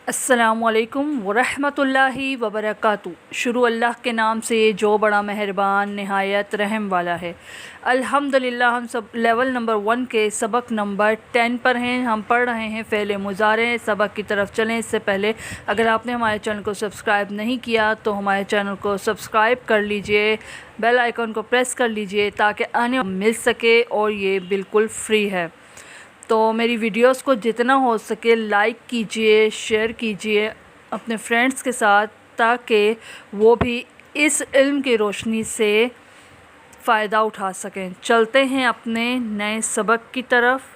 अस्सलामुअलैकुम वरहमतुल्लाहि वबरकातुहू। शुरू अल्लाह के नाम से जो बड़ा मेहरबान नहायत रहम वाला है। अल्हम्दुलिल्लाह हम सब लेवल नंबर 1 के सबक नंबर 10 पर हैं। हम पढ़ रहे हैं फ़ेल मुज़ारे। सबक की तरफ चलें इससे पहले अगर आपने हमारे चैनल को सब्सक्राइब नहीं किया तो हमारे चैनल को सब्सक्राइब कर लीजिए, बेल आइकन को प्रेस कर लीजिए ताकि आने मिल सके और ये बिल्कुल फ्री है। तो मेरी वीडियोस को जितना हो सके लाइक कीजिए, शेयर कीजिए अपने फ्रेंड्स के साथ ताकि वो भी इस इल्म की रोशनी से फ़ायदा उठा सकें। चलते हैं अपने नए सबक की तरफ।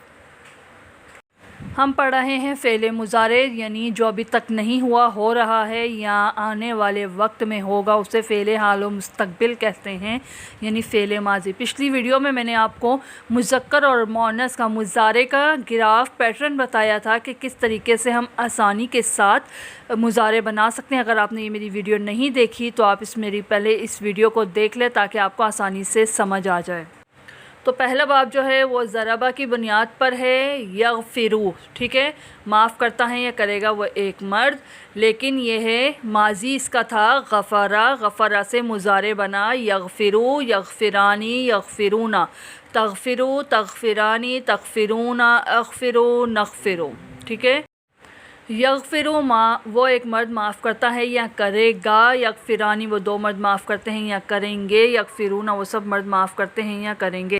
हम पढ़ रहे हैं फ़ेल मुज़ारे यानी जो अभी तक नहीं हुआ, हो रहा है या आने वाले वक्त में होगा, उसे फ़ेल हाल व मुस्तक़बिल कहते हैं यानी फ़ेल माज़ी। पिछली वीडियो में मैंने आपको मुज़क्कर और मुअन्नस का मुज़ारे का ग्राफ पैटर्न बताया था कि किस तरीके से हम आसानी के साथ मुज़ारे बना सकते हैं। अगर आपने ये मेरी वीडियो नहीं देखी तो आप पहले इस वीडियो को देख लें ताकि आपको आसानी से समझ आ जाए। तो पहला बाब जो है वो ज़रबा की बुनियाद पर है, यग़फ़िरू, ठीक है, माफ़ करता है या करेगा वो एक मर्द, लेकिन ये है माजी इसका था गफ़रा, गफ़रा से मुज़ारे बना, यग़फ़िरू, यग़फ़िरानी, यग़फ़िरूना, तग़फ़िरू, तग़फ़िरानी, तग़फ़िरूना, अग़फ़िरू, नग़फ़िरू, ठीक है। यग़फ़िरू वो एक मर्द माफ़ करता है या करेगा, यग़फ़िरानी वो दो मर्द माफ़ करते हैं या करेंगे, यग़फ़िरूना वो सब मर्द माफ़ करते हैं या करेंगे।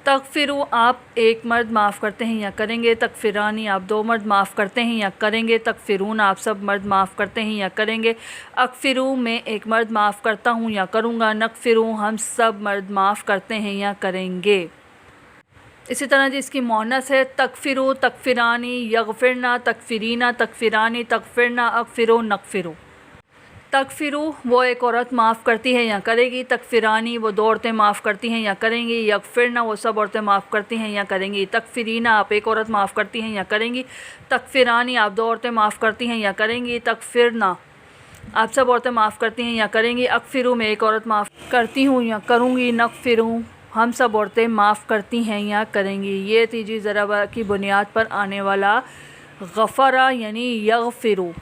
तग़फ़िरू आप एक मर्द माफ़ करते हैं या करेंगे, तग़फ़िरानी आप दो मर्द माफ़ करते हैं या करेंगे, तग़फ़िरूना आप सब मर्द माफ़ करते हैं या करेंगे, अग़फ़िरू मैं एक मर्द माफ़ करता हूँ या करूँगा, नग़फ़िरू हम सब मर्द माफ़ करते हैं या करेंगे। इसी तरह जी इसकी मुअन्नस है तग़फ़िरू, तग़फ़िरानी, यग़फ़िरना, तग़फ़िरीना, तग़फ़िरानी, तग़फ़िरना, अग़फ़िरू, नग़फ़िरू। तग़फ़िरू वो एक औरत माफ़ करती है या करेगी, तग़फ़िरानी वो दो औरतें माफ़ करती हैं या करेंगी, यग़फ़िरना वो सब औरतें माफ़ करती हैं या करेंगी, तग़फ़िरीना आप एक औरत माफ़ करती हैं या करेंगी, तग़फ़िरानी आप दो औरतें माफ़ करती हैं या करेंगी, तग़फ़िरना आप सब औरतें माफ़ करती हैं या करेंगी, अग़फ़िरू मैं एक औरत माफ़ करती हूँ या करूँगी, नग़फ़िरू हम सब औरतें माफ़ करती हैं या करेंगी। ये थी जी ज़रबा की बुनियाद पर आने वाला गफ़रा यानी यग़फ़िरू,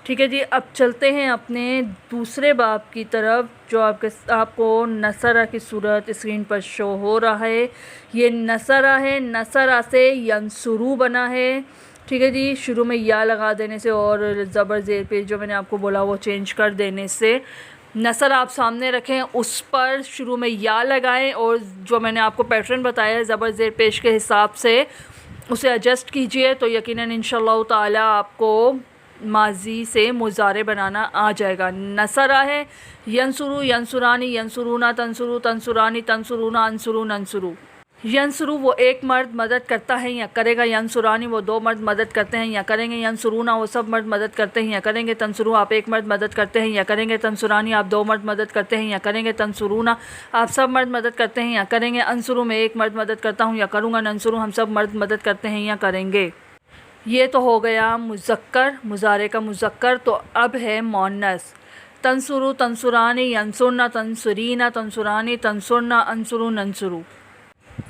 ठीक है जी। अब चलते हैं अपने दूसरे बाब की तरफ जो आपको नसरा की सूरत स्क्रीन पर शो हो रहा है। ये नसरा है, नसरा से यंसुरू बना है, ठीक है जी। शुरू में या लगा देने से और ज़बर ज़ेर पे जो मैंने आपको बोला वो चेंज कर देने से नसर आप सामने रखें, उस पर शुरू में या लगाएं और जो मैंने आपको पैटर्न बताया है ज़बर ज़ेर पेश के हिसाब से उसे एडजस्ट कीजिए तो यकीनन इंशाअल्लाह ताला आपको माजी से मुज़ारे बनाना आ जाएगा। नसरा है यंसुरू, यंसुरानी, यंसुरूना, तंसुरू, तंसुरानी, तंसुरूना, अंसुरू, नंसुरू। यंसुरू वो एक मर्द मदद करता है या करेगा, यंसुरानी वो दो मर्द मदद करते हैं या करेंगे, यंसुरूना वो सब मर्द मदद करते हैं या करेंगे, तंसुरू आप एक मर्द मदद करते हैं या करेंगे, तंसुरानी आप दो मर्द मदद करते हैं या करेंगे, तंसुरूना आप सब मर्द मदद करते हैं या करेंगे, अंसुरू मैं एक मर्द मदद करता हूँ या करूँगा, नंसुरू हम सब मर्द मदद करते हैं या करेंगे। ये तो हो गया मुज़क्कर, मुज़ारे का मुज़क्कर। तो अब है मुअन्नस। तंसुरू, तंसुरानी, यंसुरना, तंसुरीना, तंसुरानी, तंसुरना, अंसुरू, नंसुरू।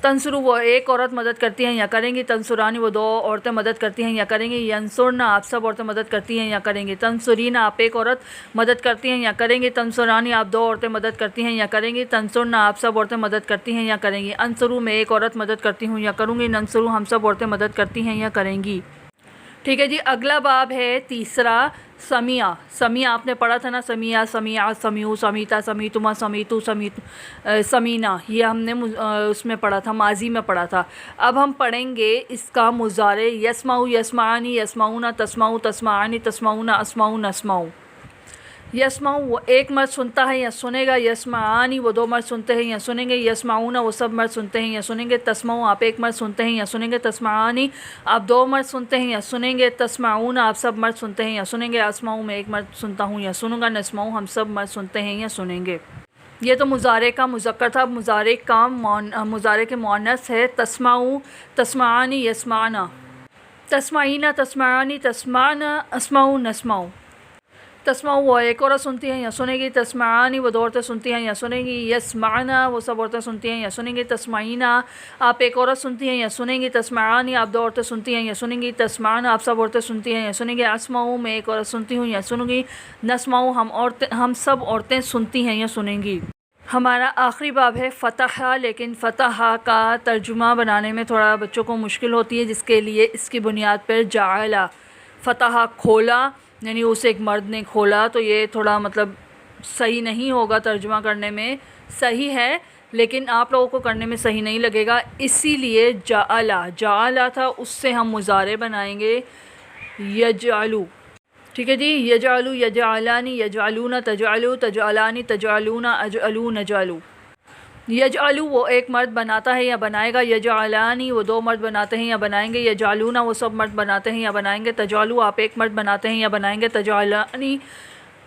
तंसुरू वो एक औरत मदद करती हैं या करेंगी, तंसुरानी वो दो औरतें मदद करती हैं या करेंगी, यंसुरना आप सब औरतें मदद करती हैं या करेंगी, तंसुरीना आप एक औरत मदद करती हैं या करेंगी, तंसुरानी आप दो औरतें मदद करती हैं या करेंगी, तंसुरना आप सब औरतें मदद करती हैं या करेंगी, अंसुरू मैं एक औरत मदद करती हूँ या करूँगी, नंसुरू हम सब औरतें मदद करती हैं या करेंगी, ठीक है जी। अगला बाब है तीसरा समिया। समिया आपने पढ़ा था ना, समिया, समिया, समियू, समीता, समीतुमा, समीतु, समीना, ये हमने उसमें पढ़ा था, माजी में पढ़ा था। अब हम पढ़ेंगे इसका मुज़ारे यस्माऊ, यस्मानी, यस्माऊना, तस्माऊ, तस्मानी, तस्माऊना, अस्माऊ, नस्माऊ। यस्माऊ वो एक मर्द सुनता है या सुनेगा, यस्मानी वो दो मर्द सुनते हैं या सुनेंगे, यस्माऊना वो सब मर्द सुनते हैं या सुनेंगे, तस्माऊ आप एक मर्द सुनते हैं या सुनेंगे, तस्मानी आप दो मर्द सुनते हैं या सुनेंगे, तस्माऊना आप सब मर्द सुनते हैं या सुनेंगे, अस्माऊ मैं एक मर्द सुनता हूँ या सुनूंगा, नस्माऊ हम सब मर्द सुनते हैं या सुनेंगे। ये तो मुज़ारे का मुज़क्कर था। मुज़ारे के मुअन्नस है तस्माऊ, तस्मानी, यस्माना, तस्माईना, तस्मानी, तस्माना, अस्माऊ, नस्माऊ। तस्माऊ वो एक औरत सुनती हैं या सुनेगी, तस्मानी वो दो औरतें सुनती हैं या सुनेंगी, यस्माना वो सब औरतें सुनती हैं या सुनेंगी, तस्माइना आप एक औरत सुनती हैं या सुनेंगी, तस्मानी आप दो औरतें सुनती हैं या सुनेंगी, तस्माना आप सब औरतें सुनती हैं या सुनेंगी, अस्माऊ मैं एक औरत सुनती हूँ या सुनूंगी, नस्माऊ हम सब औरतें सुनती हैं या सुनेंगी। हमारा आखिरी बाब है फ़तह, लेकिन फ़तह का तर्जुमा बनाने में थोड़ा बच्चों को मुश्किल होती है, जिसके लिए इसकी बुनियाद पर जाअला फ़तह खोला, यानी उसे एक मर्द ने खोला, तो ये थोड़ा मतलब सही नहीं होगा, तर्जुमा करने में सही है लेकिन आप लोगों को करने में सही नहीं लगेगा, इसीलिए जाअला था, उससे हम मुज़ारे बनाएंगे यजअलू। ठीक है जी, यजअलू यजअलानी यजअलूना तजअलू तजअलानी तजअलूना अजअलू नजअलू। यजअलू वो एक मर्द बनाता है या बनाएगा, यजअलानी वो दो मर्द बनाते हैं या बनाएंगे, यजअलूना वो सब मर्द बनाते हैं या बनाएंगे, तजअलू आप एक मर्द बनाते हैं या बनाएंगे, तजअलानी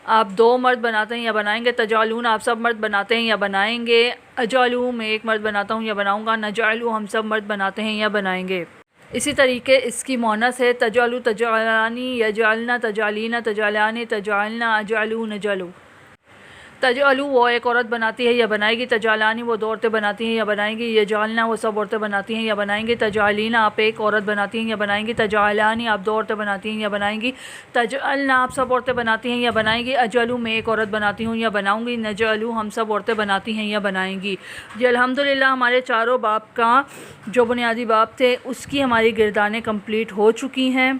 आप दो मर्द बनाते हैं या बनाएंगे, तजअलूना आप सब मर्द बनाते हैं या बनाएंगे, अजअलू मैं एक मर्द बनाता हूँ या बनाऊँगा, नजअलू हम सब मर्द बनाते हैं या बनाएंगे। इसी तरीके इसकी मोनस है तजअलू तजअलानी यजअलना तजअलीना तजअलानी तजअलना अजअलू नजअलू। तजअलू वो एक औरत बनाती है या बनाएगी, तजअलानी वो दो औरतें बनाती हैं या बनाएंगी, यजअलना वो सब औरतें बनाती हैं या बनाएंगी, तजअलीना आप एक औरत बनाती हैं या बनाएंगी, तजअलानी आप दो औरतें बनाती हैं या बनाएंगी, तजअलना आप सब औरतें बनाती हैं या बनाएंगी, अजअलू मैं एक औरत बनाती हूँ या बनाऊँगी, नजअलू हम सब औरतें बनाती हैं या बनाएंगी। जी अल्हम्दुलिल्लाह हमारे चारों बाब का जो बुनियादी बाब थे उसकी हमारी गिरदानें कंप्लीट हो चुकी हैं।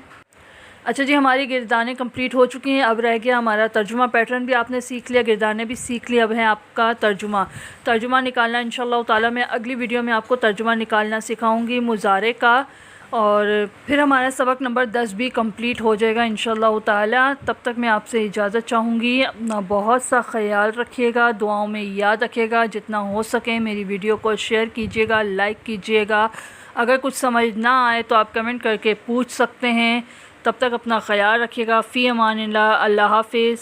अच्छा जी, हमारी गिरदानें कंप्लीट हो चुकी हैं, अब रह गया हमारा तर्जुमा। पैटर्न भी आपने सीख लिया, गिरदानें भी सीख लिया, अब है आपका तर्जुमा निकालना। इंशाअल्लाह ताला मैं अगली वीडियो में आपको तर्जुमा निकालना सिखाऊंगी मुज़ारे का, और फिर हमारा सबक नंबर 10 भी कंप्लीट हो जाएगा इंशाअल्लाह ताला। तब तक मैं आपसे इजाज़त चाहूँगी, अपना बहुत सा ख्याल रखिएगा, दुआओं में याद रखिएगा, जितना हो सके मेरी वीडियो को शेयर कीजिएगा, लाइक कीजिएगा। अगर कुछ समझ ना आए तो आप कमेंट करके पूछ सकते हैं। तब तक अपना ख्याल रखिएगा। फ़ी अमानिल्लाह, अल्लाह हाफ़िज़।